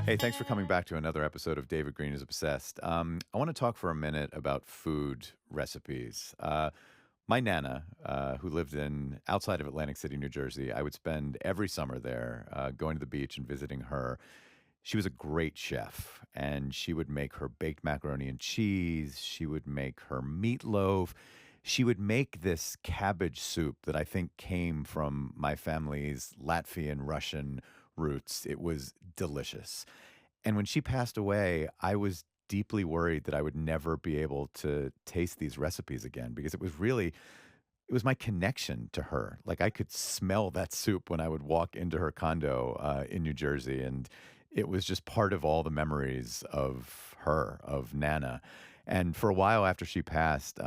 Hey, thanks for coming back to another episode of David Green is Obsessed. I want to talk for a minute about food recipes. My nana, who lived in outside of Atlantic City, New Jersey, I would spend every summer there, going to the beach and visiting her. She was a great chef, and she would make her baked macaroni and cheese. She would make her meatloaf. She would make this cabbage soup that I think came from my family's Latvian Russian roots. It was delicious. And when she passed away, I was deeply worried that I would never be able to taste these recipes again because it was my connection to her. Like, I could smell that soup when I would walk into her condo, in New Jersey, and it was just part of all the memories of her, of Nana. And for a while after she passed,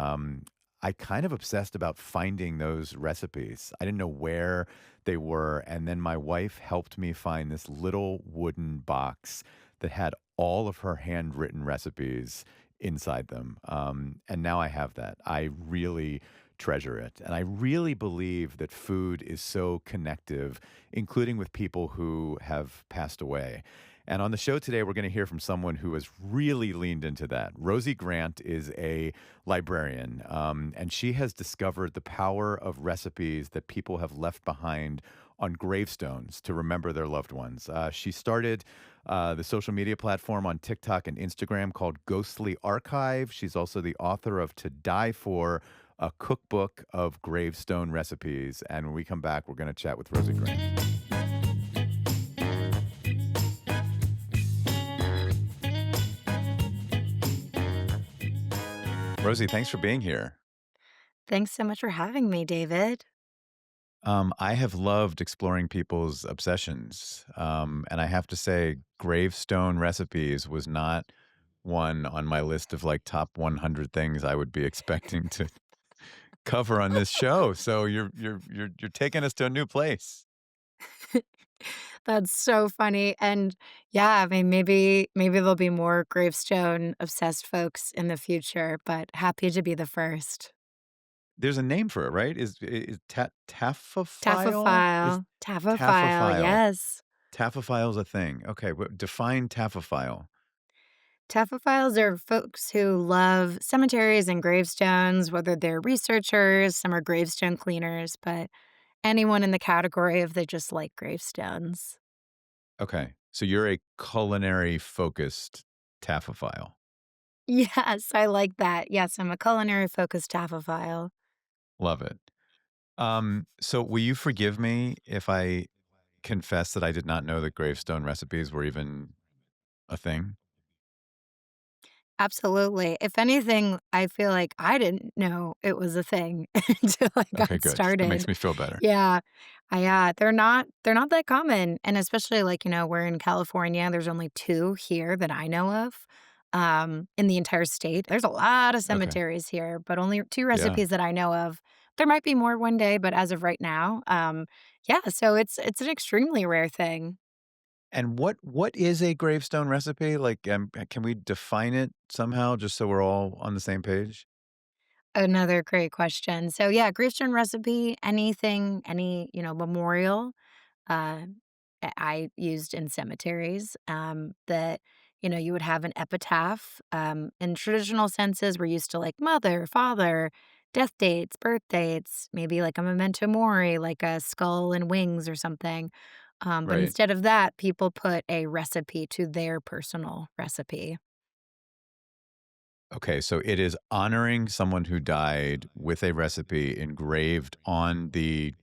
I kind of obsessed about finding those recipes. I didn't know where they were, and then my wife helped me find this little wooden box that had all of her handwritten recipes inside them, and now I have that. I really treasure it. And I really believe that food is so connective, including with people who have passed away. And on the show today, we're going to hear from someone who has really leaned into that. Rosie Grant is a librarian, and she has discovered the power of recipes that people have left behind on gravestones to remember their loved ones. She started the social media platform on TikTok and Instagram called Ghostly Archive. She's also the author of To Die For, a cookbook of gravestone recipes. And when we come back, we're going to chat with Rosie Grant. Rosie, thanks for being here. Thanks so much for having me, David. I have loved exploring people's obsessions. And I have to say, gravestone recipes was not one on my list of like top 100 things I would be expecting to cover on this show. So you're taking us to a new place. That's so funny, and yeah, I mean, maybe there'll be more gravestone obsessed folks in the future, but happy to be the first. There's a name for it, right? Is taphophile? Is Taphophile, taphophile? yes. Taphophile's a thing. Okay, define taphophile. Taphophiles are folks who love cemeteries and gravestones, whether they're researchers, some are gravestone cleaners, but anyone in the category of they just like gravestones. Okay, so you're a culinary focused taphophile. Yes, I like that. Yes, I'm a culinary focused taphophile. Love it. So will you forgive me if I confess that I did not know that gravestone recipes were even a thing? Absolutely. If anything, I feel like I didn't know it was a thing until I Okay, got good. That makes started. me feel better. Yeah. They're not that common, and especially, like, we're in California, there's only 2 here that I know of, in the entire state. There's a lot of Okay. cemeteries here, but only 2 Yeah. recipes that I know of. There might be more one day, but as of right now, yeah, so it's an extremely rare thing. And what is a gravestone recipe? Like, can we define it somehow just so we're all on the same page? Another great question. So, yeah, gravestone recipe, anything, memorial, uh, I used in cemeteries, that, you would have an epitaph. In traditional senses, we're used to like mother, father, death dates, birth dates, maybe like a memento mori, like a skull and wings or something. But Right. instead of that, people put a recipe to their personal recipe. Okay, so it is honoring someone who died with a recipe engraved on the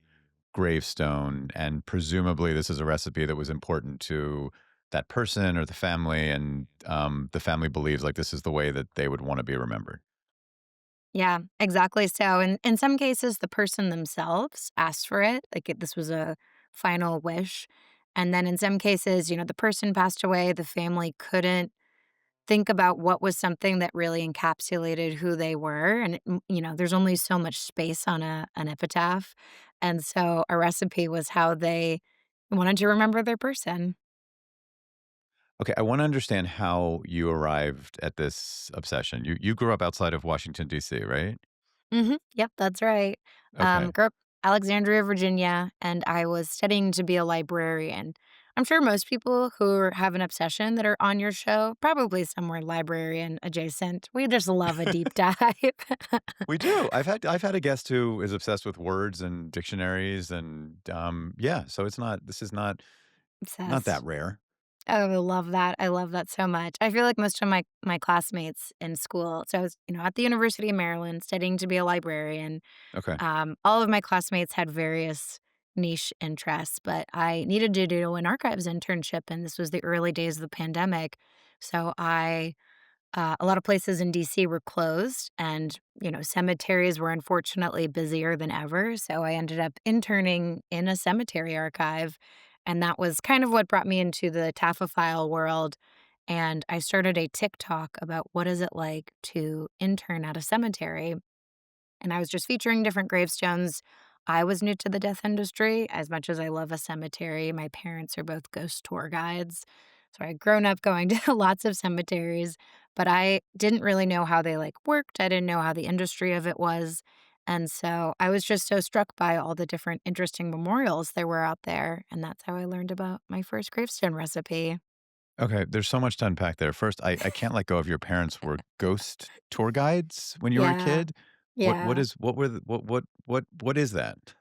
gravestone, and presumably this is a recipe that was important to that person or the family, and the family believes like this is the way that they would want to be remembered. Yeah, exactly so. In some cases, the person themselves asked for it, like, this was a final wish, and then in some cases, the person passed away, the family couldn't think about what was something that really encapsulated who they were, and, there's only so much space on an epitaph, and so a recipe was how they wanted to remember their person. Okay, I want to understand how you arrived at this obsession. You grew up outside of Washington D.C., right? Mhm, yep, that's right. Okay. Grew up Alexandria, Virginia, and I was studying to be a librarian. I'm sure most people have an obsession that are on your show, probably somewhere librarian adjacent. We just love a deep dive. We do. I've had a guest who is obsessed with words and dictionaries and, yeah, so this is not that Obsessed. rare. Oh, I love that. I love that so much. I feel like most of my classmates in school, so I was, at the University of Maryland studying to be a librarian. Okay. All of my classmates had various niche interests, but I needed to do an archives internship, and this was the early days of the pandemic. So a lot of places in DC were closed, and, cemeteries were unfortunately busier than ever, so I ended up interning in a cemetery archive, and that was kind of what brought me into the taphophile world, and I started a TikTok about what is it like to intern at a cemetery, and I was just featuring different gravestones. I was new to the death industry as much as I love a cemetery. My parents are both ghost tour guides. So I'd grown up going to lots of cemeteries, but I didn't really know how they like worked. I didn't know how the industry of it was. And so I was just so struck by all the different interesting memorials there were out there. And that's how I learned about my first gravestone recipe. Okay, there's so much to unpack there. First, I can't let go of your parents were ghost tour guides when you were a Yeah. kid. What Yeah. is what were the what is that?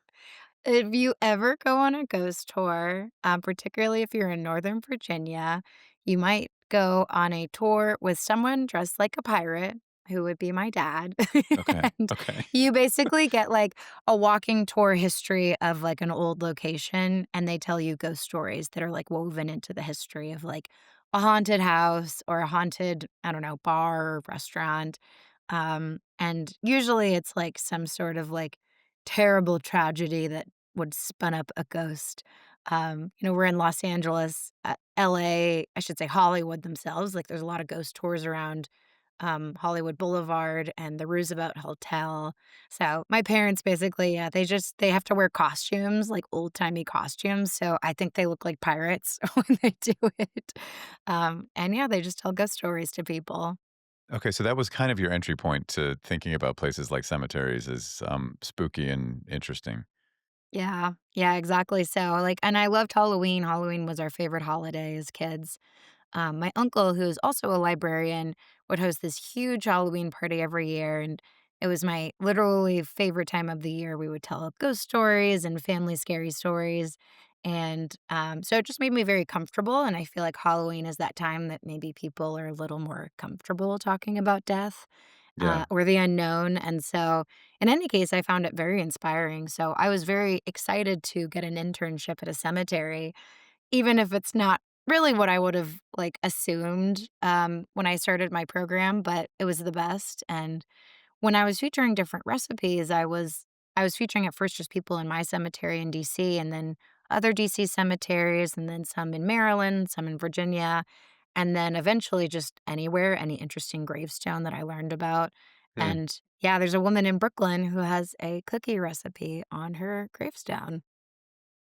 If you ever go on a ghost tour, particularly if you're in Northern Virginia, you might go on a tour with someone dressed like a pirate, who would be my dad. Okay, And okay. you basically get like a walking tour history of like an old location, and they tell you ghost stories that are like woven into the history of like a haunted house or a haunted, I don't know, bar or restaurant. And usually it's like some sort of like terrible tragedy that would spun up a ghost. We're in Los Angeles, LA, I should say Hollywood themselves. Like there's a lot of ghost tours around Hollywood Boulevard and the Roosevelt Hotel. So my parents basically, yeah, they have to wear costumes, like old timey costumes. So I think they look like pirates when they do it. And yeah, they just tell ghost stories to people. Okay, so that was kind of your entry point to thinking about places like cemeteries as, spooky and interesting. Yeah. Yeah, exactly. So like, and I loved Halloween. Halloween was our favorite holiday as kids. My uncle, who's also a librarian, would host this huge Halloween party every year, and it was my literally favorite time of the year. We would tell ghost stories and family scary stories, and so it just made me very comfortable. And I feel like Halloween is that time that maybe people are a little more comfortable talking about death Yeah. or the unknown. And so, in any case, I found it very inspiring. So I was very excited to get an internship at a cemetery even if it's not really what I would have, like, assumed, when I started my program, but it was the best, and when I was featuring different recipes, I was featuring at first just people in my cemetery in DC and then other DC cemeteries and then some in Maryland, some in Virginia, and then eventually just anywhere, any interesting gravestone that I learned about, Hmm. and, yeah, there's a woman in Brooklyn who has a cookie recipe on her gravestone.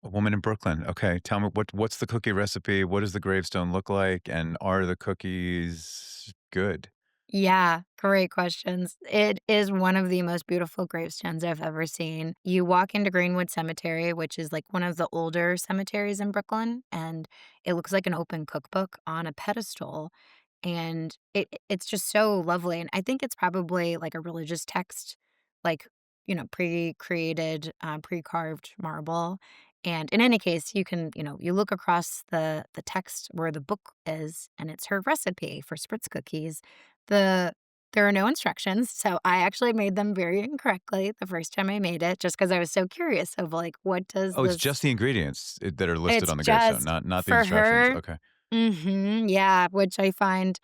A woman in Brooklyn. Okay, tell me what's the cookie recipe? What does the gravestone look like? And are the cookies good? Yeah, great questions. It is one of the most beautiful gravestones I've ever seen. You walk into Greenwood Cemetery, which is like one of the older cemeteries in Brooklyn, and it looks like an open cookbook on a pedestal. And it's just so lovely. And I think it's probably like a religious text, like, pre-created, pre-carved marble. And in any case, you look across the text where the book is, and it's her recipe for Spritz cookies. the there are no instructions, so I actually made them very incorrectly the first time I made it just because I was so curious of, like, what does Oh, it's just this the ingredients that are listed it's on the gravestone, just not the for instructions. her. Okay. Mhm, yeah, which I find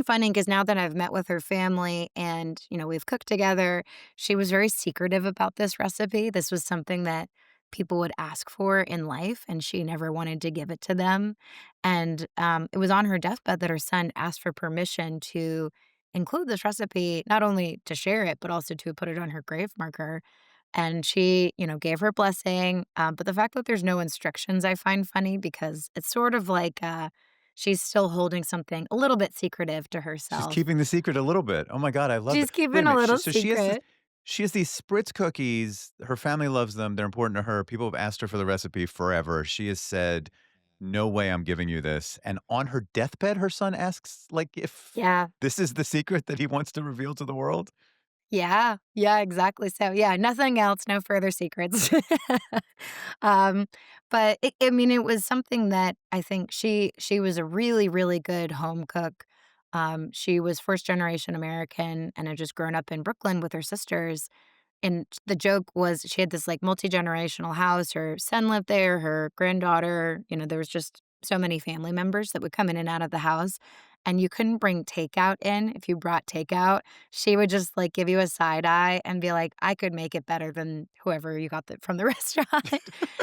funny because now that I've met with her family and, we've cooked together, she was very secretive about this recipe. This was something that people would ask for in life, and she never wanted to give it to them, and, it was on her deathbed that her son asked for permission to include this recipe, not only to share it, but also to put it on her grave marker, and she, gave her blessing, but the fact that there's no instructions I find funny because it's sort of like, she's still holding something a little bit secretive to She's herself. keeping the secret a little bit. Oh my god, I love She's that. Wait a keeping a minute. little So she has this secret. she has these Spritz cookies. Her family loves them. They're important to her. People have asked her for the recipe forever. She has said, "No way I'm giving you this." And on her deathbed, her son asks, like, if Yeah. this is the secret that he wants to reveal to the world? Yeah. Yeah, exactly. So, yeah, nothing else, no further secrets. Um, but I mean, it was something that I think she was a really, really good home cook. She was first generation American and had just grown up in Brooklyn with her sisters. And the joke was she had this, like, multi-generational house, her son lived there, her granddaughter, there was just so many family members that would come in and out of the house, and you couldn't bring takeout in. If you brought takeout, she would just, like, give you a side eye and be like, "I could make it better than whoever you got from the restaurant."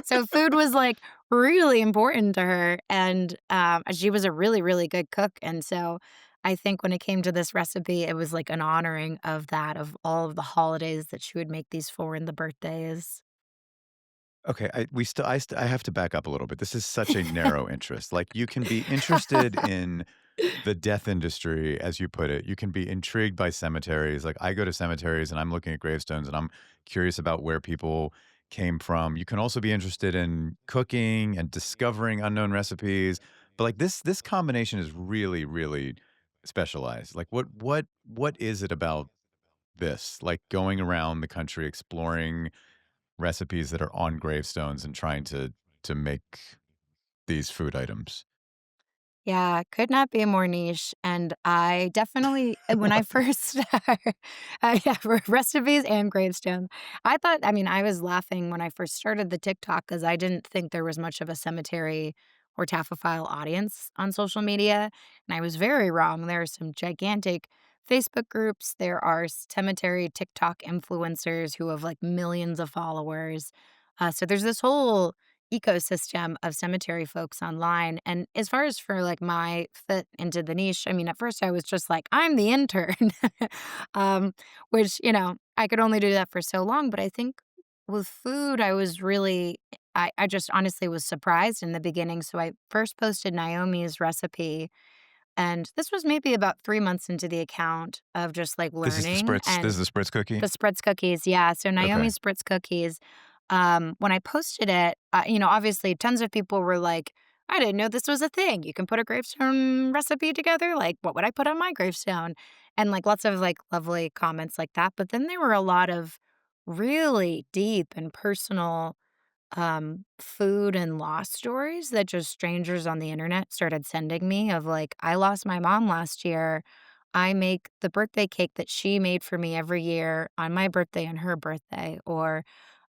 So food was, like, really important to her, and, she was a really, really good cook, and so I think when it came to this recipe, it was like an honoring of that, of all of the holidays that she would make these for and the birthdays. Okay, I have to back up a little bit. This is such a narrow interest. Like, you can be interested in the death industry, as you put it. You can be intrigued by cemeteries. Like, I go to cemeteries and I'm looking at gravestones and I'm curious about where people came from. You can also be interested in cooking and discovering unknown recipes. But like this combination is really, really specialized. Like what is it about this? Like going around the country exploring recipes that are on gravestones and trying to make these food items. Yeah, could not be more niche, and I definitely when I first yeah, for recipes and gravestone. I mean, I was laughing when I first started the TikTok because I didn't think there was much of a cemetery or taphophile audience on social media, and I was very wrong. There are some gigantic Facebook groups, there are cemetery TikTok influencers who have, like, millions of followers. So there's this whole ecosystem of cemetery folks online. And as far as for like my fit into the niche, I mean, at first I was just like, I'm the intern, which, I could only do that for so long. But I think with food, I was really, I just honestly was surprised in the beginning. So I first posted Naomi's recipe. And this was maybe about 3 months into the account of just like learning. This And is the spritz cookie? the Spritz cookies, yeah, so Okay. Naomi's Spritz cookies, when I posted it, obviously tons of people were like, "I didn't know this was a thing. You can put a gravestone recipe together, like, what would I put on my gravestone?" And, like, lots of, like, lovely comments like that, but then there were a lot of really deep and personal food and loss stories that just strangers on the internet started sending me of like, I lost my mom last year. I make the birthday cake that she made for me every year on my birthday and her birthday. Or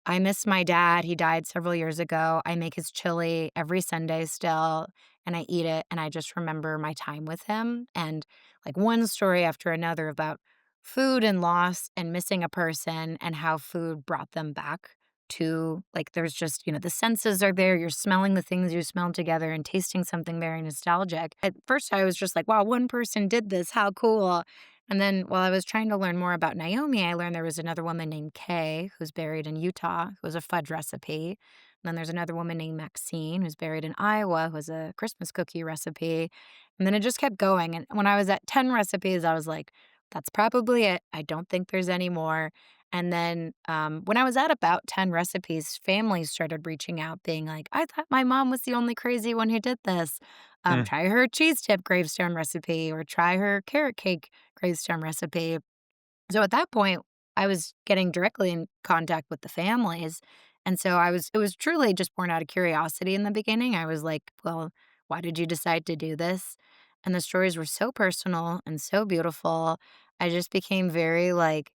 I miss my dad. He died several years ago. I make his chili every Sunday still and I eat it. And I just remember my time with him. And like one story after another about food and loss and missing a person and how food brought them back to like there's just, the senses are there. You're smelling the things you smelled together and tasting something very nostalgic. At first, I was just like, wow, one person did this. How cool. And then while I was trying to learn more about Naomi, I learned there was another woman named Kay who's buried in Utah, who was a fudge recipe. And then there's another woman named Maxine who's buried in Iowa, who has a Christmas cookie recipe. And then it just kept going. And when I was at 10 recipes, I was like, that's probably it. I don't think there's any more. And then when I was at about 10 recipes, families started reaching out, being like, I thought my mom was the only crazy one who did this. Mm. Try her cheese tip gravestone recipe or try her carrot cake gravestone recipe. So at that point, I was getting directly in contact with the families. And so it was truly just born out of curiosity in the beginning. I was like, well, why did you decide to do this? And the stories were so personal and so beautiful. I just became very like,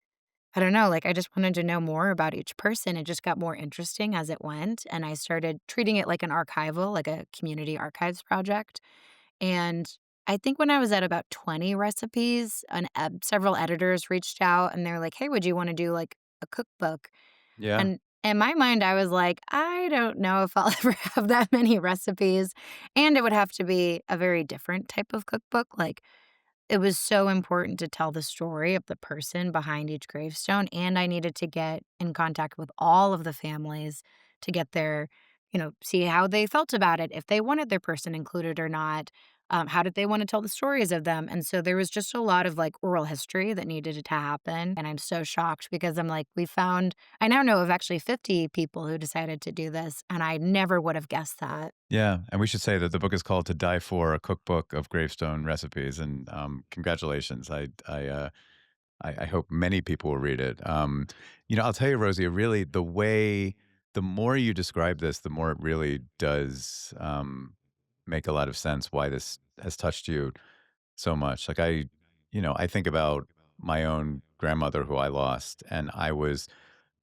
I don't know, like I just wanted to know more about each person. It just got more interesting as it went. And I started treating it like an archival, like a community archives project. And I think when I was at about 20 recipes, several editors reached out and they're like, "Hey, would you want to do like a cookbook?" Yeah. And in my mind, I was like, "I don't know if I'll ever have that many recipes." And it would have to be a very different type of cookbook. Like it was so important to tell the story of the person behind each gravestone, and I needed to get in contact with all of the families to get their see how they felt about it, if they wanted their person included or not. How did they want to tell the stories of them? And so there was just a lot of like oral history that needed to happen. And I'm so shocked because I'm like, I now know of actually 50 people who decided to do this. And I never would have guessed that. Yeah, and we should say that the book is called "To Die For: A Cookbook of Gravestone Recipes," and congratulations. I hope many people will read it. I'll tell you, Rosie, really, the more you describe this, the more it really does make a lot of sense why this has touched you so much. Like I think about my own grandmother who I lost, and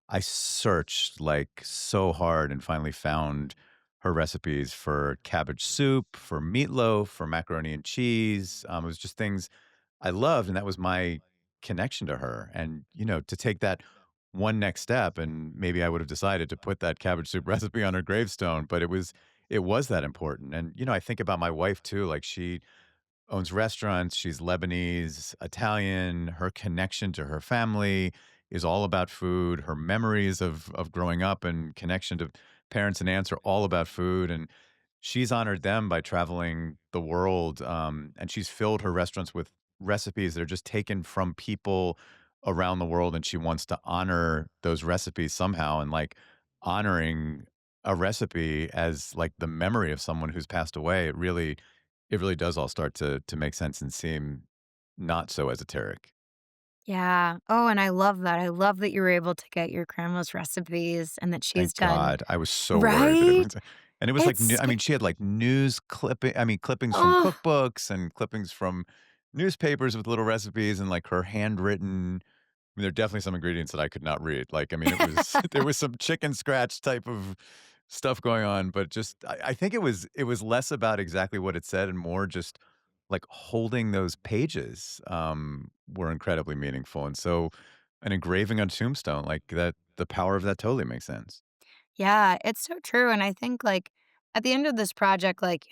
I searched like so hard and finally found her recipes for cabbage soup, for meatloaf, for macaroni and cheese. It was just things I loved, and that was my connection to her. And, to take that one next step, and maybe I would have decided to put that cabbage soup recipe on her gravestone, but it was that important. And, I think about my wife too. Like she owns restaurants. She's Lebanese, Italian. Her connection to her family is all about food. Her memories of growing up and connection to parents and aunts are all about food. And she's honored them by traveling the world. And she's filled her restaurants with recipes that are just taken from people around the world. And she wants to honor those recipes somehow. And like honoring a recipe as like the memory of someone who's passed away, it really does all start to make sense and seem not so esoteric. Yeah. Oh, and I love that. I love that you were able to get your grandma's recipes and that she's Thank done. God. I was so worried that it Right? was, and it was like It's she had like clippings from oh, cookbooks and clippings from newspapers with little recipes and like her handwritten. There are definitely some ingredients that I could not read. Like, it was there was some chicken scratch type of stuff going on, but just I think it was less about exactly what it said and more just like holding those pages were incredibly meaningful. And so an engraving on tombstone, like that, the power of that totally makes sense. yeah, it's so true, and I think, like, at the end of this project, like,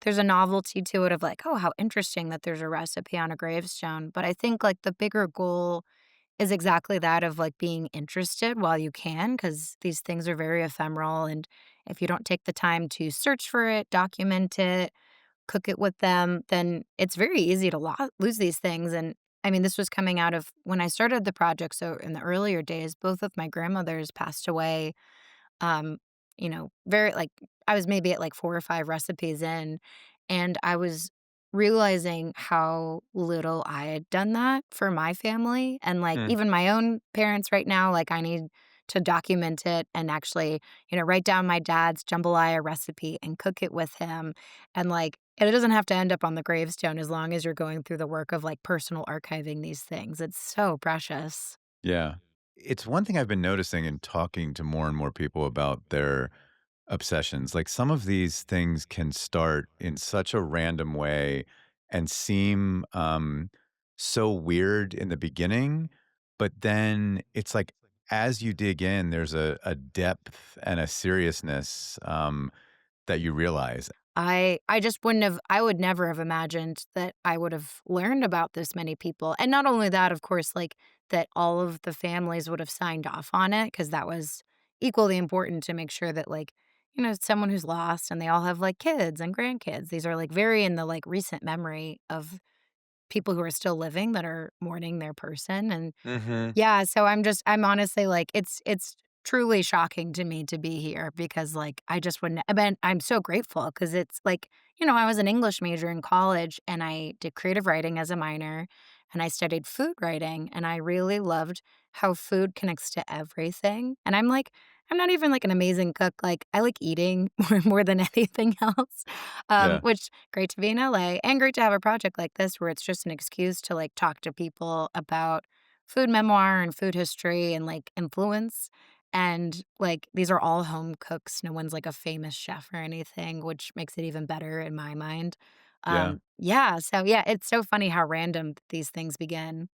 there's a novelty to it of, like, "Oh, how interesting that there's a recipe on a gravestone," but I think, like, the bigger goal is exactly that of, like, being interested while you can, because these things are very ephemeral, and if you don't take the time to search for it, document it, cook it with them, then it's very easy to lose these things, and, I mean, this was coming out of when I started the project, so in the earlier days, both of my grandmothers passed away um, very like I was maybe at like 4 or 5 recipes in, and I was realizing how little I had done that for my family, and, like, Mm. even my own parents right now, like, I need to document it and actually, write down my dad's jambalaya recipe and cook it with him, and, like, it doesn't have to end up on the gravestone as long as you're going through the work of, like, personal archiving these things. It's so precious. Yeah. It's one thing I've been noticing in talking to more and more people about their obsessions. Like some of these things can start in such a random way and seem so weird in the beginning, but then it's like as you dig in, there's a depth and a seriousness that you realize. I just wouldn't have I would never have imagined that I would have learned about this many people, and not only that, of course, like, that all of the families would have signed off on it because that was equally important to make sure that, like, someone who's lost and they all have, like, kids and grandkids. These are, like, very in the, like, recent memory of people who are still living that are mourning their person, and Hmm. yeah, so I'm honestly like, it's truly shocking to me to be here because, like, I just wouldn't I mean, I'm so grateful because it's like, I was an English major in college, and I did creative writing as a minor, and I studied food writing, and I really loved how food connects to everything, and I'm not even, like, an amazing cook, like, I like eating more than anything else, Yeah. which great to be in LA and great to have a project like this where it's just an excuse to, like, talk to people about food memoir and food history and, like, influence, and, like, these are all home cooks, no one's, like, a famous chef or anything, which makes it even better in my mind. Yeah. Yeah, so, yeah, it's so funny how random these things begin.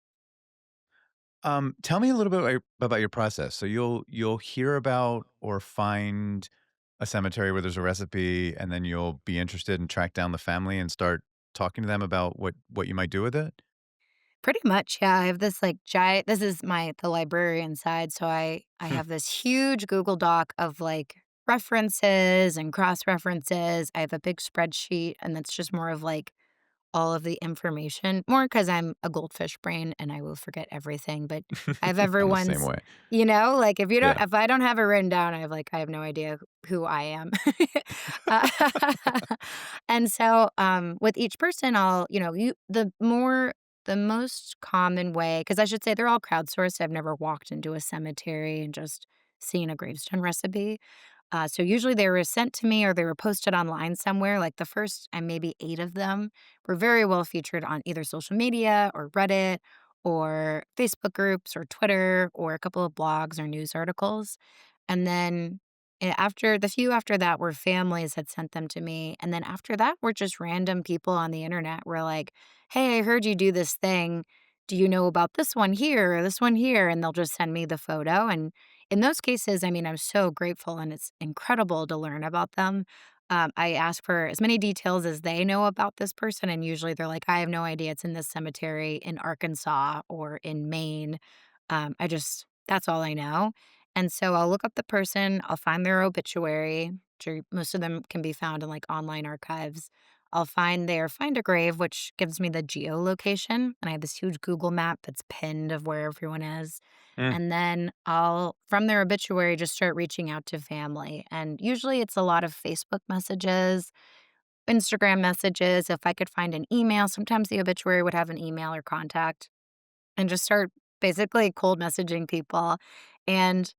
Tell me a little bit about your process. So you'll hear about or find a cemetery where there's a recipe, and then you'll be interested and track down the family and start talking to them about what you might do with it. Pretty much, yeah, I have this, like, giant this is the librarian side, so I Hmm. have this huge Google Doc of, like, references and cross references. I have a big spreadsheet, and it's just more of, like, all of the information, more because 'cause I'm a goldfish brain and I will forget everything, but I have I'm the same everyone's way. like, Yeah. if I don't have it written down, I have no idea who I am. Uh, and so, with each person, I'll you the most common way, because I should say they're all crowdsourced. I've never walked into a cemetery and just seen a gravestone recipe. So usually they were sent to me or they were posted online somewhere. Like the first and maybe 8 of them were very well featured on either social media or Reddit or Facebook groups or Twitter or a couple of blogs or news articles. And then after the few after that were families had sent them to me. And then after that were just random people on the internet were like, "Hey, I heard you do this thing. Do you know about this one here or this one here?" And they'll just send me the photo. And in those cases, I mean, I'm so grateful and it's incredible to learn about them. I ask for as many details as they know about this person, and usually they're like, I have no idea. It's in this cemetery in Arkansas or in Maine. That's all I know. And so I'll look up the person, I'll find their obituary, which most of them can be found in like online archives. I'll find their find a grave, which gives me the geolocation. And I have this huge Google map that's pinned of where everyone is. Mm. And then I'll, from their obituary, just start reaching out to family. And usually it's a lot of Facebook messages, Instagram messages. If I could find an email, sometimes the obituary would have an email or contact, and just start basically cold messaging people. And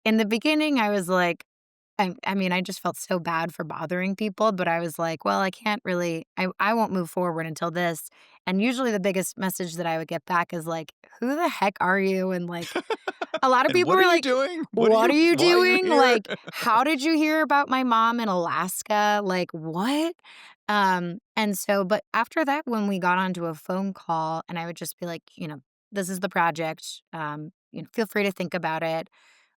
in the beginning, I was like, I mean, I just felt so bad for bothering people, but I was like, well, I can't really, I won't move forward until this. And usually the biggest message that I would get back is like, who the heck are you? And like, a lot of And people what are were you like, doing? "What are you Why are you doing? here? Like, how did you hear about my mom in Alaska? Like, what?" And so but after that, when we got onto a phone call and I would just be like, "This is the project, feel free to think about it."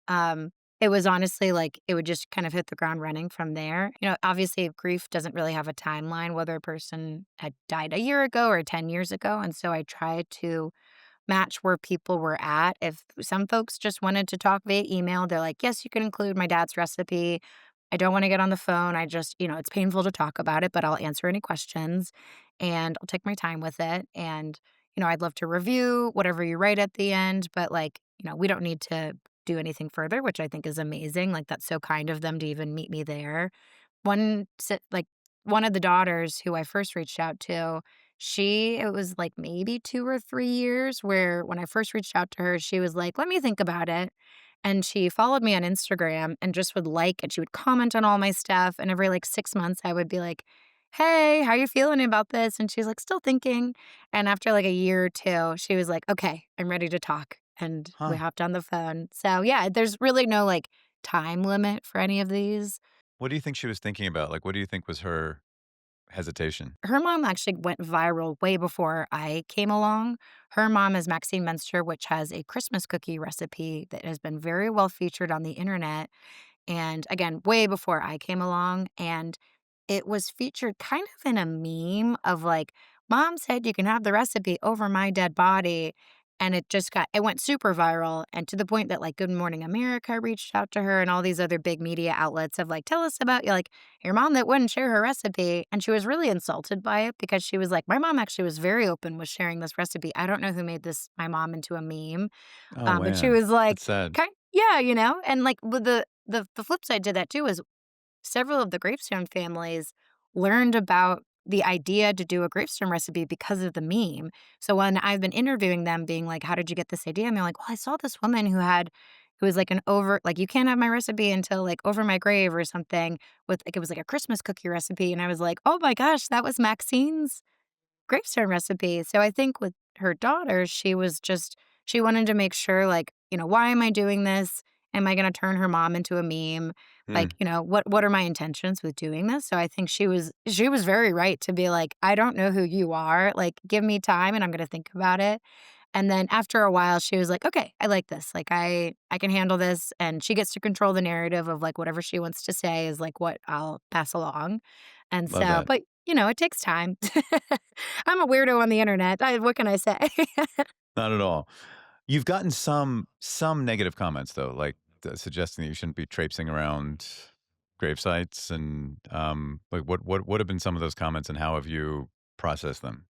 Um, it was honestly like it would just kind of hit the ground running from there. Obviously, grief doesn't really have a timeline, whether a person had died a year ago or 10 years ago, and so I tried to match where people were at. If some folks just wanted to talk via email, they're like, "Yes, you can include my dad's recipe. I don't want to get on the phone. I just, it's painful to talk about it, but I'll answer any questions and I'll take my time with it. And, I'd love to review whatever you write at the end, but like, we don't need to do anything further," which I think is amazing. Like, that's so kind of them to even meet me there. Like, one of the daughters who I first reached out to, it was, like, maybe 2 or 3 years where when I first reached out to her, she was like, "Let me think about it." And she followed me on Instagram and just would like and she would comment on all my stuff, and every, like, 6 months, I would be like, "Hey, how you feeling about this?" And she's like, "Still thinking." And after, like, a year or 2, she was like, "Okay, I'm ready to talk." And we Huh. hopped on the phone. So, yeah, there's really no, like, time limit for any of these. What do you think she was thinking about? Like, what do you think was her hesitation? Her mom actually went viral way before I came along. Her mom is Maxine Menster, which has a Christmas cookie recipe that has been very well featured on the internet. And again, way before I came along. And it was featured kind of in a meme of like, "Mom said you can have the recipe over my dead body." And it went super viral. And to the point that like Good Morning America reached out to her and all these other big media outlets of like, "Tell us about you, like your mom that wouldn't share her recipe." And she was really insulted by it because she was like, "My mom actually was very open with sharing this recipe. I don't know who made my mom into a meme." Oh, But she man. was like, That's sad. yeah, and like with the flip side to that too is several of the gravestone families learned about the idea to do a gravestone recipe because of the meme. So when I've been interviewing them being like, "How did you get this idea?" I'm like, "Well, I saw this woman who was like you can't have my recipe until like over my grave or something with like it was like a Christmas cookie recipe." And I was like, "Oh my gosh, that was Maxine's gravestone recipe." So I think with her daughter, she wanted to make sure, like, why am I doing this? Am I gonna turn her mom into a meme? Hmm. Like, what are my intentions with doing this? So I think she was very right to be like, "I don't know who you are. Like, give me time and I'm gonna think about it." And then after a while, she was like, "Okay, I like this. Like, I can handle this." And she gets to control the narrative of like whatever she wants to say is like what I'll pass along. And Love so, that. but it takes time. I'm a weirdo on the internet. What can I say? Not at all. You've gotten some negative comments though, like, suggesting that you shouldn't be traipsing around grave sites and, like, what have been some of those comments and how have you process them.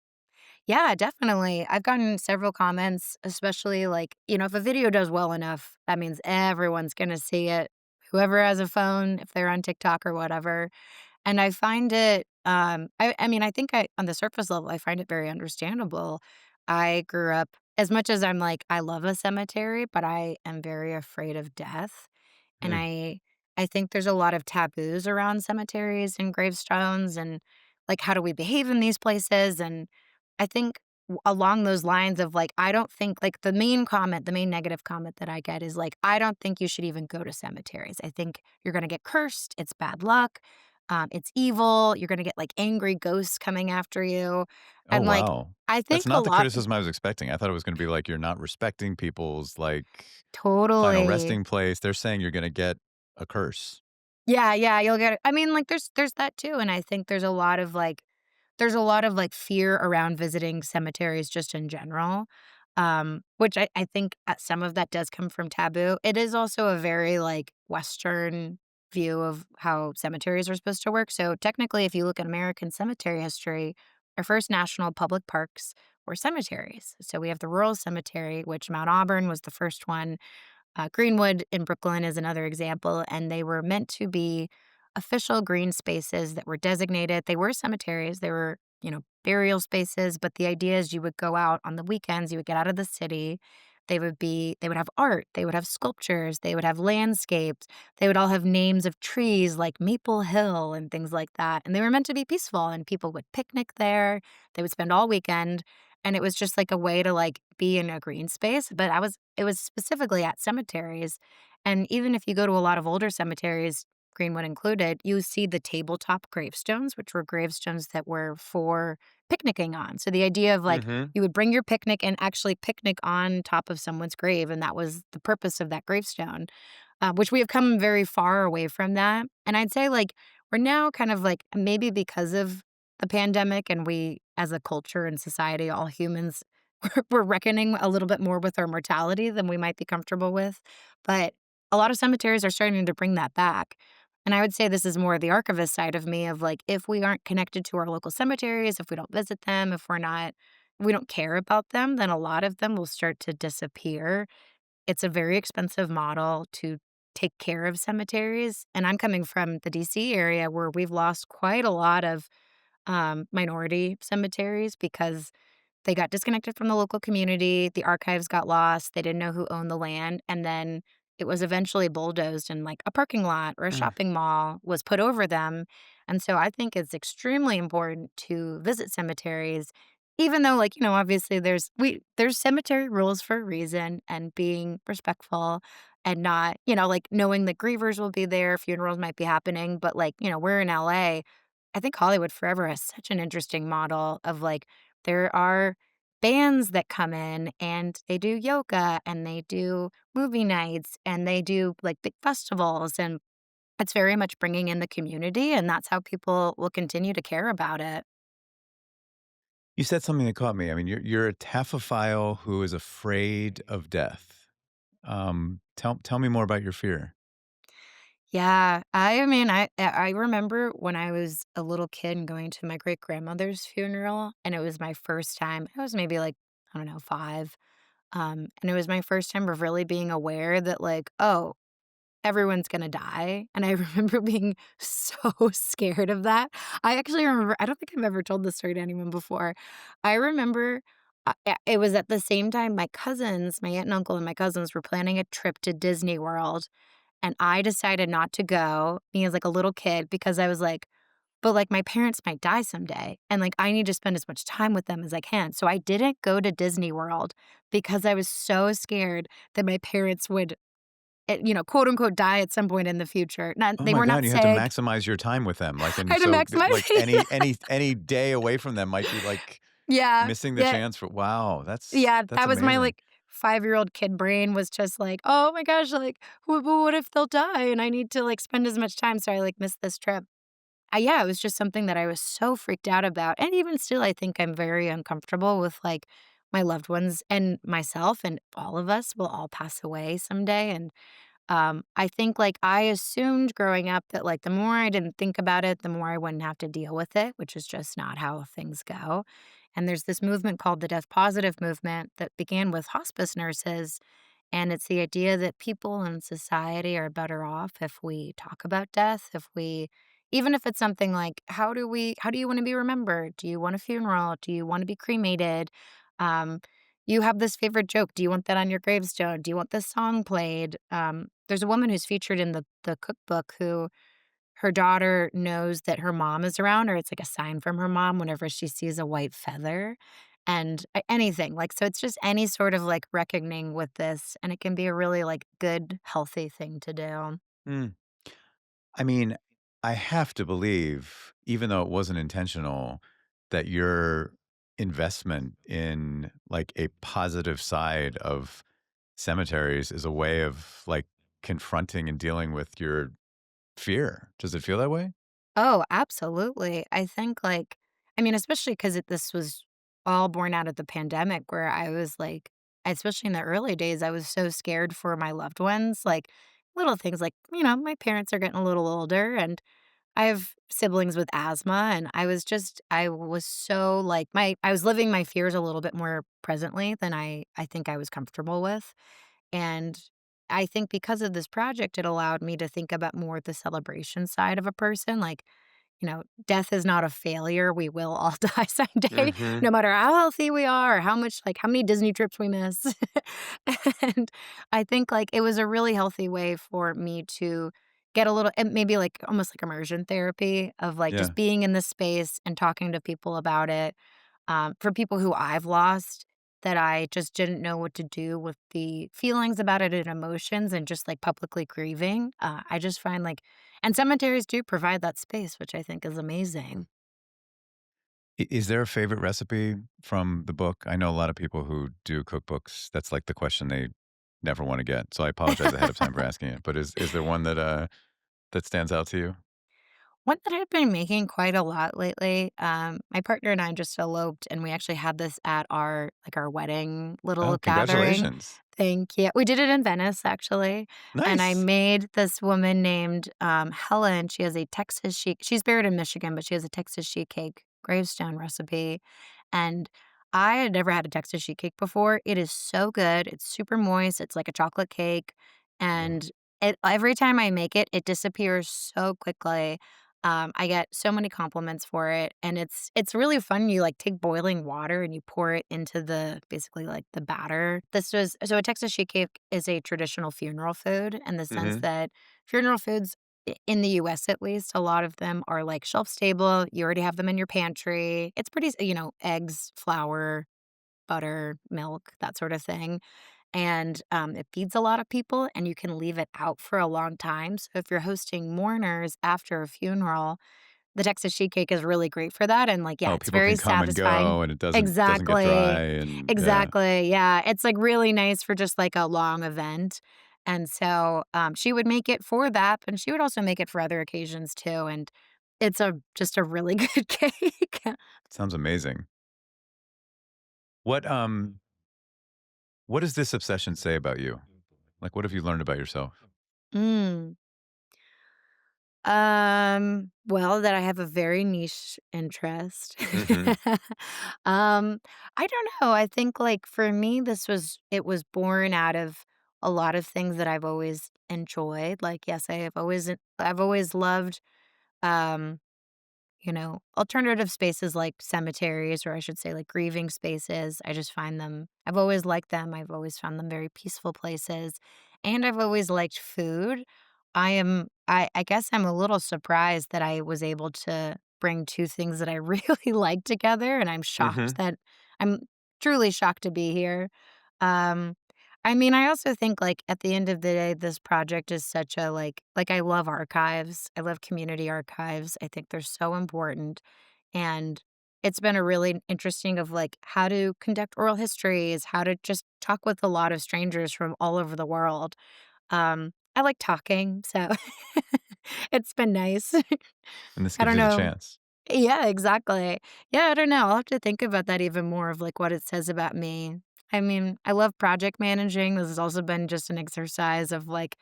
Yeah, definitely. I've gotten several comments, especially like, if a video does well enough, that means everyone's gonna see it. Whoever has a phone, if they're on TikTok or whatever. And I find it, I mean, I think on the surface level, I find it very understandable. I grew up, as much as I'm like, I love a cemetery, but I am very afraid of death. And Mm. I think there's a lot of taboos around cemeteries and gravestones and, like, how do we behave in these places? And I think along those lines of, like, I don't think like, the main negative comment that I get is, like, "I don't think you should even go to cemeteries. I think you're gonna get cursed, it's bad luck, it's evil, you're gonna get, like, angry ghosts coming after you." Oh, And, like, wow. I That's think a not the lot. criticism I was expecting. I thought it was gonna be like, you're not respecting people's, like, final Totally. resting place. They're saying you're gonna get a curse. Yeah, yeah, you'll get it. I mean, like, there's that too, and I think there's a lot of, like, fear around visiting cemeteries just in general, which I think, some of that does come from taboo. It is also a very, like, Western view of how cemeteries are supposed to work. So, technically, if you look at American cemetery history, our first national public parks were cemeteries. So, we have the Rural Cemetery, which Mount Auburn was the first one. Greenwood in Brooklyn is another example, and they were meant to be official green spaces that were designated. They were cemeteries, they were, burial spaces, but the idea is you would go out on the weekends, you would get out of the city. They would have art, they would have sculptures, they would have landscapes, they would all have names of trees like Maple Hill and things like that. And they were meant to be peaceful and people would picnic there. They would spend all weekend. And it was just like a way to like be in a green space. But it was specifically at cemeteries. And even if you go to a lot of older cemeteries, Greenwood included, you see the tabletop gravestones, which were gravestones that were for picnicking on. So the idea of like Mhm. you would bring your picnic and actually picnic on top of someone's grave, and that was the purpose of that gravestone, which we have come very far away from that. And I'd say like we're now kind of like maybe because of the pandemic and we as a culture and society, all humans, we're reckoning a little bit more with our mortality than we might be comfortable with. But a lot of cemeteries are starting to bring that back. And I would say this is more the archivist side of me of like, if we aren't connected to our local cemeteries, if we don't visit them, if we don't care about them, then a lot of them will start to disappear. It's a very expensive model to take care of cemeteries. And I'm coming from the DC area where we've lost quite a lot of minority cemeteries because they got disconnected from the local community, the archives got lost, they didn't know who owned the land, and then it was eventually bulldozed and, like, a parking lot or a Mm. shopping mall was put over them, and so I think it's extremely important to visit cemeteries, even though, like, obviously there's cemetery rules for a reason and being respectful and not, like, knowing that grievers will be there, funerals might be happening, but, like, we're in LA. I think Hollywood Forever has such an interesting model of, like, there are bands that come in and they do yoga and they do movie nights and they do like big festivals and it's very much bringing in the community and that's how people will continue to care about it. You said something that caught me. I mean, you're a taphophile who is afraid of death. Tell me more about your fear. Yeah, I mean, I remember when I was a little kid and going to my great grandmother's funeral, and it was my first time. I was maybe like I don't know 5, and it was my first time of really being aware that like oh everyone's gonna die, and I remember being so scared of that. I actually remember I don't think I've ever told this story to anyone before. I remember, it was at the same time my aunt and uncle and my cousins were planning a trip to Disney World, and I decided not to go, me as, like, a little kid, because I was like, "But, like, my parents might die someday, and, like, I need to spend as much time with them as I can." So I didn't go to Disney World because I was so scared that my parents would quote, unquote, "die at some point in the future." Not Oh they my were god, not you had to sick. maximize your time with them, like, I and had to so, maximize like, yeah. any day away from them might be, like, Yeah, missing the yeah, chance for wow, yeah, that's that was my, amazing. like, five-year-old kid brain was just like, "Oh my gosh, like, what if they'll die and I need to, like, spend as much time so I, like, miss this trip?" Yeah, it was just something that I was so freaked out about, and even still, I think I'm very uncomfortable with, like, my loved ones and myself, and all of us will all pass away someday, and I think, like, I assumed growing up that, like, the more I didn't think about it, the more I wouldn't have to deal with it, which is just not how things go. And there's this movement called the death positive movement that began with hospice nurses, and it's the idea that people in society are better off if we talk about death, if we even if it's something like, how do you wanna be remembered? Do you want a funeral? Do you wanna be cremated? Um, you have this favorite joke. Do you want that on your gravestone? Do you want this song played? There's a woman who's featured in the cookbook who her daughter knows that her mom is around, or it's like a sign from her mom whenever she sees a white feather and anything. Like, so it's just any sort of like reckoning with this, and it can be a really like good, healthy thing to do. Mm. I mean, I have to believe, even though it wasn't intentional, that your investment in like a positive side of cemeteries is a way of like confronting and dealing with your fear. Does it feel that way? Oh, absolutely. I think, like I mean, especially 'cause this was all born out of the pandemic where I was, like especially in the early days, I was so scared for my loved ones, like, little things like, my parents are getting a little older, and I have siblings with asthma, and I was so, like I was living my fears a little bit more presently than I think I was comfortable with, and I think because of this project, it allowed me to think about more the celebration side of a person, like, death is not a failure. We will all die someday, Mhm. no matter how healthy we are or how much like, how many Disney trips we miss. And I think, like, it was a really healthy way for me to get a little maybe, like, almost like immersion therapy of, like, just Yeah. being in this space and talking to people about it. For people who I've lost that I just didn't know what to do with the feelings about it and emotions and just, like, publicly grieving, I just find, like and cemeteries do provide that space, which I think is amazing. Is there a favorite recipe from the book? I know a lot of people who do cookbooks. That's like the question they never want to get. So I apologize ahead of time for asking it. But is there one that that stands out to you? One that I've been making quite a lot lately, my partner and I just eloped, and we actually had this at our wedding Oh, little gathering. congratulations. Thank you. We did it in Venice, actually, and I Nice. made this woman named, Helen. She has a Texas she's buried in Michigan, but she has a Texas sheet cake gravestone recipe, and I had never had a Texas sheet cake before. It is so good. It's super moist. It's like a chocolate cake, and every time I make it, it disappears so quickly. I get so many compliments for it, and it's really fun. You, like, take boiling water and you pour it into basically, like, the batter. This was so a Texas sheet cake is a traditional funeral food in the sense Mhm. that funeral foods in the US at least, a lot of them are, like, shelf stable. You already have them in your pantry. It's pretty eggs, flour, butter, milk, that sort of thing, and, it feeds a lot of people, and you can leave it out for a long time, so if you're hosting mourners after a funeral, the Texas sheet cake is really great for that, and, like, yeah, Oh, it's people very can come and satisfying. go and it doesn't get dry Exactly. and yeah. Exactly, yeah, it's, like, really nice for just, like, a long event, and so, she would make it for that, and she would also make it for other occasions too, and it's just a really good cake. Sounds amazing. What what does this obsession say about you? Like what have you learned about yourself? Mm. Well, that I have a very niche interest. Mhm. Um, I don't know, I think, like, for me, it was born out of a lot of things that I've always enjoyed, like, yes, I've always loved, um alternative spaces like cemeteries, or I should say, like, grieving spaces. I've always liked them. I've always found them very peaceful places, and I've always liked food. I guess I'm a little surprised that I was able to bring 2 things that I really like together, and Mhm. I'm truly shocked to be here. Um, I mean, I also think, like, at the end of the day, this project is such a, I love archives. I love community archives. I think they're so important, and it's been a really interesting of, like, how to conduct oral histories, how to just talk with a lot of strangers from all over the world. I like talking, so it's been nice. And this I gives don't you the know. chance. Yeah, exactly. Yeah, I don't know, I'll have to think about that even more of, like, what it says about me. I mean, I love project managing. This has also been just an exercise of, like,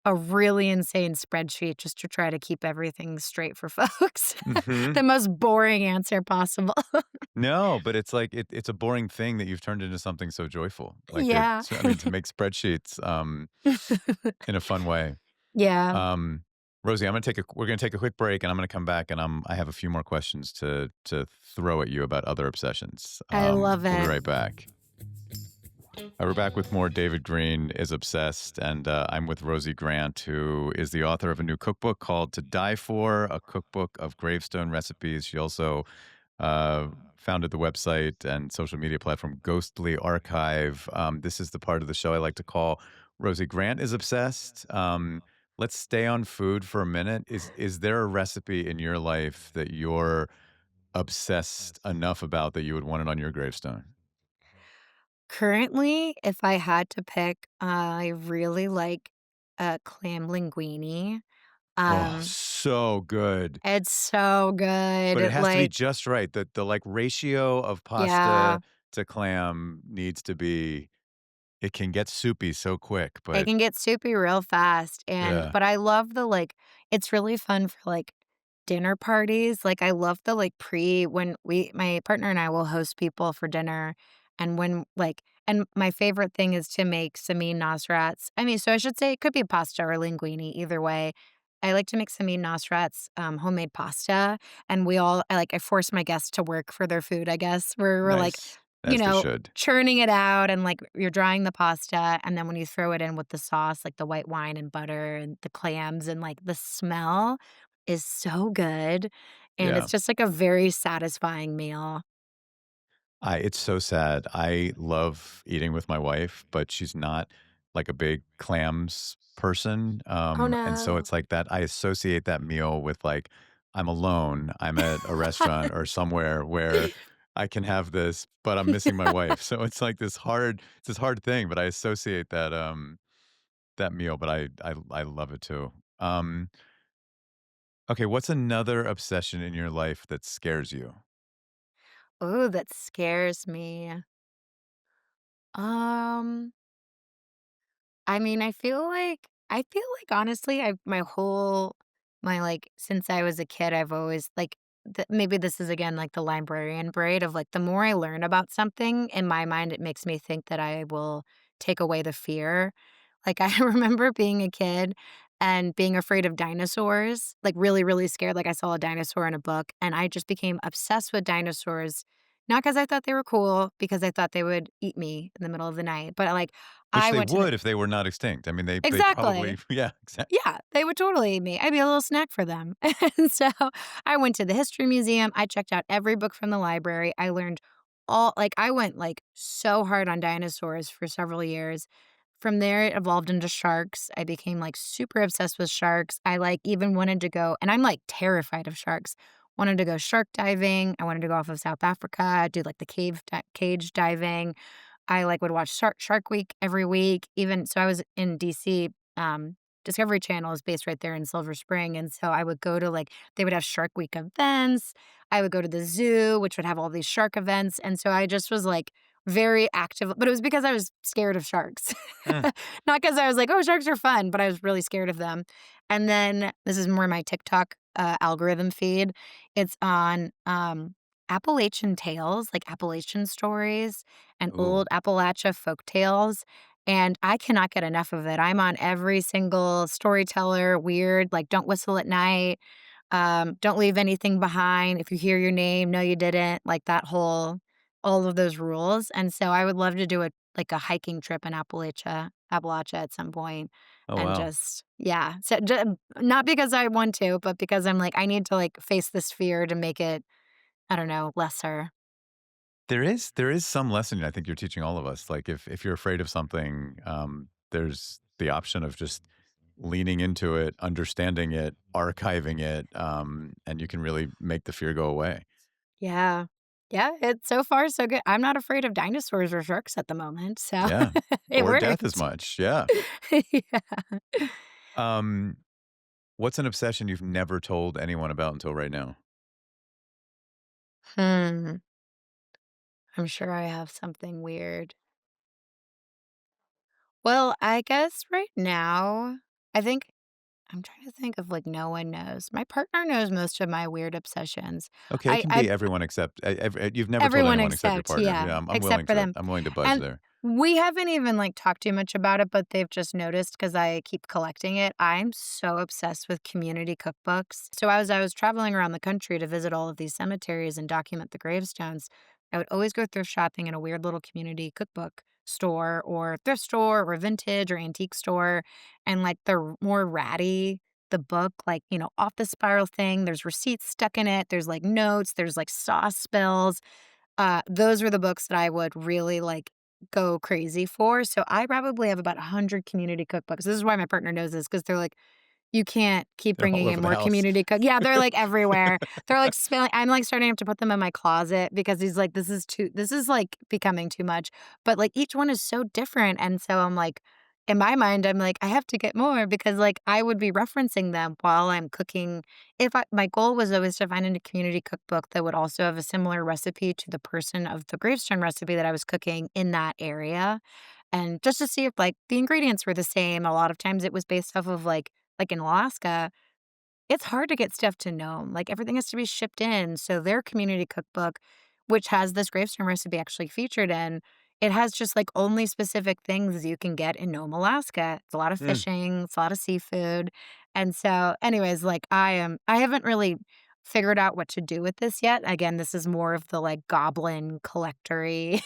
a really insane spreadsheet just to try to keep everything straight for folks. The Mhm. most boring answer possible. No, but it's like it's a boring thing that you've turned into something so joyful. Like, Yeah. it's I mean, to make spreadsheets, in a fun way. Yeah, Um, Rosie, we're gonna take a quick break, and I'm gonna come back, and I have a few more questions to throw at you about other obsessions. I love We'll be it. right back. We're back with more David Green is Obsessed, and I'm with Rosie Grant, who is the author of a new cookbook called To Die For, a cookbook of gravestone recipes. She also uh, founded the website and social media platform Ghostly Archive. This is the part of the show I like to call Rosie Grant is Obsessed. Let's stay on food for a minute. Is there a recipe in your life that you're obsessed enough about that you would want it on your gravestone? Currently, if I had to pick, I really like, clam linguine. Oh, Um, so good. it's so But it good, has to be like just right. The, like, ratio of yeah. pasta to clam needs to be it can get soupy so quick, It but can get soupy real fast, yeah. but I love the, like it's really fun for, like, dinner parties, like, I love the, like, when my partner and I will host people for dinner, and and my favorite thing is to make samin nosrats. I mean, so I should say it could be pasta or linguine, either way. I like to make samin nosrats, homemade pasta, and I force my guests to work for their food, I guess, where we're, like, Nice, you as they know, should. churning it out and, like, you're drying the pasta, and then when you throw it in with the sauce, like the white wine and butter and the clams and, like, the smell is so good, and Yeah. it's just, like, a very satisfying meal. I It's so sad. I love eating with my wife, but she's not, like, a big clams person, Oh, and so no. it's like that I associate that meal with, like, I'm alone, I'm at a restaurant or somewhere where I can have this, but I'm missing my wife, so it's this hard thing, but I associate that meal, but I love it too. Okay, what's another obsession in your life that scares you? Ooh, that scares me. Um I mean, I feel like honestly, I my whole my like since I was a kid, I've always maybe this is again like the librarian braid of like the more I learn about something, in my mind, it makes me think that I will take away the fear. Like I remember being a kid and being afraid of dinosaurs, like really, really scared. Like I saw a dinosaur in a book and I just became obsessed with dinosaurs. Not because I thought they were cool, because I thought they would eat me in the middle of the night. But like Which I they went to the would if they were not extinct. I mean, they probably Exactly. yeah, exactly. Yeah, they would totally eat me. I'd be a little snack for them. And so I went to the history museum. I checked out every book from the library. I learned I went like so hard on dinosaurs for several years. From there, it evolved into sharks. I became like super obsessed with sharks. I like even wanted to go, and I'm like terrified of sharks. Wanted to go shark diving. I wanted to go off of South Africa, do like the cage diving. I, like, would watch Shark Week every week, even so I was in DC, Discovery Channel is based right there in Silver Spring, and so I would go to, like they would have Shark Week events, I would go to the zoo, which would have all these shark events, and so I just was, like, very active but it was because I was scared of sharks. Mm. Not because I was like, "Oh, sharks are fun," but I was really scared of them. And then this is more my TikTok, algorithm feed. It's on, Appalachian tales, like Appalachian stories and Ooh. old Appalachia folk tales, and I cannot get enough of it. I'm on every single storyteller, weird, like Don't Whistle at Night, Don't Leave Anything Behind, If You Hear Your Name, No You Didn't, like that whole all of those rules, and so I would love to do a hiking trip in Appalachia at some point, Oh, and wow. just yeah, so not because I want to, but because I'm like, I need to, like, face this fear to make it, I don't know, lesser. There is some lesson I think you're teaching all of us. Like, if you're afraid of something, there's the option of just leaning into it, understanding it, archiving it, and you can really make the fear go away. Yeah. Yeah, it's so far so good. I'm not afraid of dinosaurs or sharks at the moment, so Yeah. it Or death as worked. much. Yeah. Yeah. Um, what's an obsession you've never told anyone about until right now? Hmm, I'm sure I have something weird. Well, I guess right now I think I'm trying to think of, like, no one knows. My partner knows most of my weird obsessions. Okay, it I can I be everyone except you've never told Everyone anyone except your except partner. yeah, Yeah, I'm willing except for to them. I'm willing to budge And there. we haven't even, like, talked too much about it, but they've just noticed because I keep collecting it. I'm so obsessed with community cookbooks. So as I was traveling around the country to visit all of these cemeteries and document the gravestones, I would always go thrift shopping in a weird little community cookbook store or thrift store or vintage or antique store, and, like, the more ratty the book, like, off the spiral thing, there's receipts stuck in it, there's, like, notes, there's, like, sauce spills. Those were the books that I would really, like, go crazy for, so I probably have about 100 community cookbooks. This is why my partner knows this because 'cause they're like, "You can't keep They're all bringing in over the more house. community cook." Yeah, they're, like, everywhere. They're, like, spilling I'm, like, starting to have to put them in my closet because he's like, this is, like, becoming too much." But, like, each one is so different, and so I'm like in my mind, I'm like, "I have to get more," because, like, I would be referencing them while I'm cooking. If I My goal was always to find a community cookbook that would also have a similar recipe to the person of the gravestone recipe that I was cooking in that area, and just to see if, like, the ingredients were the same. A lot of times it was based off of, like in Alaska, it's hard to get stuff to Nome, like, everything has to be shipped in, so their community cookbook, which has this gravestone recipe actually featured in, it has just, like, only specific things you can get in Nome, Alaska. It's a lot of Mm, fishing, it's a lot of seafood, and so, anyways, like, I haven't really figured out what to do with this yet. Again, this is more of the, like, goblin collectory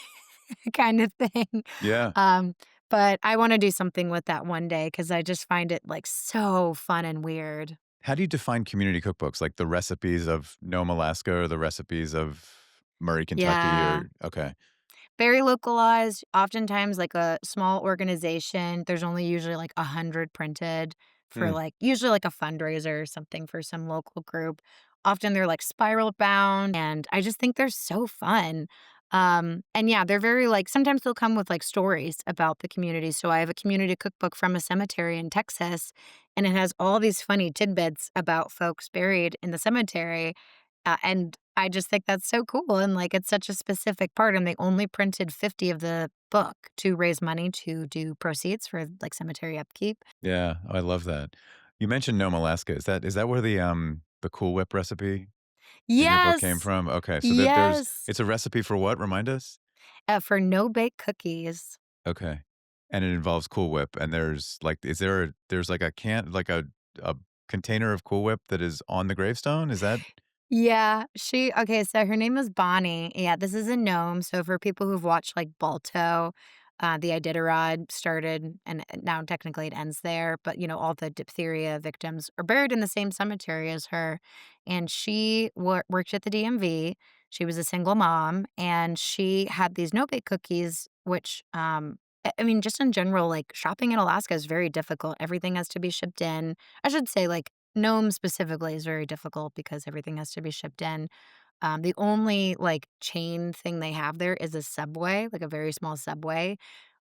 kind of thing, yeah. um, but I wanna do something with that one day because I just find it, like, so fun and weird. How do you define community cookbooks? Like the recipes of Nome, Alaska, or the recipes of Murray, Kentucky, Yeah. or okay. Very localized, oftentimes, like, a small organization, there's only usually, like, 100 printed for, Hmm. like usually, like, a fundraiser or something for some local group. Often, they're, like, spiral bound, and I just think they're so fun. And yeah, they're very, like sometimes they'll come with, like, stories about the community, so I have a community cookbook from a cemetery in Texas, and it has all these funny tidbits about folks buried in the cemetery, and I just think that's so cool, and, like, it's such a specific part, and they only printed 50 of the book to raise money to do proceeds for, like, cemetery upkeep. Yeah, I love that. You mentioned Nome, Alaska. Is that where the Cool Whip recipe in your book came Yes! from? Okay, so there's Yes! it's a recipe for what? Remind us? For no-bake cookies. Okay. And it involves Cool Whip, and there's, like there's, like, a can like, a container of Cool Whip that is on the gravestone? Is that Yeah, she okay, so her name is Bonnie. Yeah, this is a gnome, so for people who've watched, like, Balto, the Iditarod started and now technically it ends there, but, all the diphtheria victims are buried in the same cemetery as her, and she worked at the DMV. She was a single mom, and she had these no-bake cookies, which, I mean, just in general, like, shopping in Alaska is very difficult. Everything has to be shipped in. I should say, like, Nome specifically is very difficult because everything has to be shipped in. The only, like, chain thing they have there is a Subway, like a very small Subway.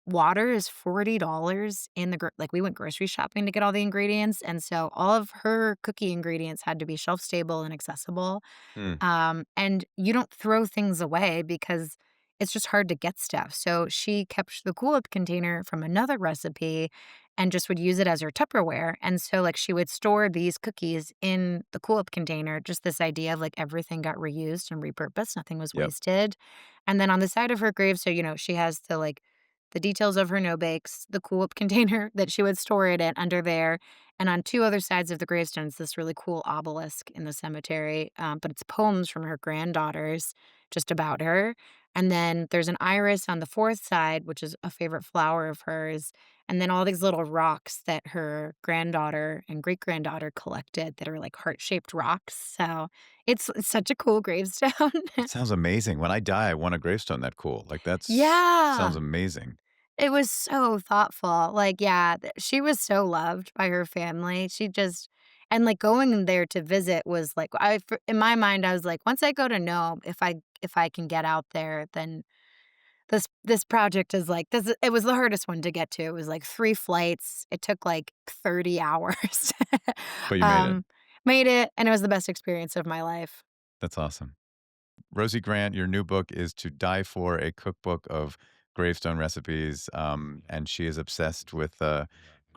Water is $40 in the like, we went grocery shopping to get all the ingredients, and so all of her cookie ingredients had to be shelf stable and accessible. Hmm, And you don't throw things away because it's just hard to get stuff. So she kept the Cool Whip container from another recipe and just would use it as her Tupperware. And so, like, she would store these cookies in the Cool Whip container, just this idea of, like, everything got reused and repurposed, nothing was yep, wasted. And then on the side of her grave, so, she has the details of her no bakes, the Cool Whip container that she would store it in under there, and on 2 other sides of the gravestones, this really cool obelisk in the cemetery, but it's poems from her granddaughters just about her, and then there's an iris on the 4th side, which is a favorite flower of hers, and then all these little rocks that her granddaughter and great-granddaughter collected that are like heart-shaped rocks, so it's such a cool gravestone. that sounds amazing. When I die, I want a gravestone that cool. Like, that's sounds Yeah. amazing. It was so thoughtful, like, yeah, she was so loved by her family, she just and, like, going there to visit was, like in my mind, I was like, "Once I go to Nome, if I can get out there, then this project is, like" it was the hardest one to get to, it was, like, 3 flights, it took, like, 30 hours. But you made it. Um, Made it, and it was the best experience of my life. That's awesome. Rosie Grant, your new book is To Die For, a cookbook of gravestone recipes, and she is obsessed with,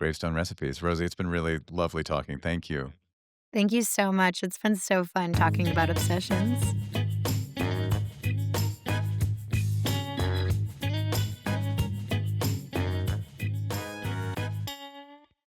gravestone recipes. Rosie, it's been really lovely talking. Thank you. Thank you so much. It's been so fun talking about obsessions.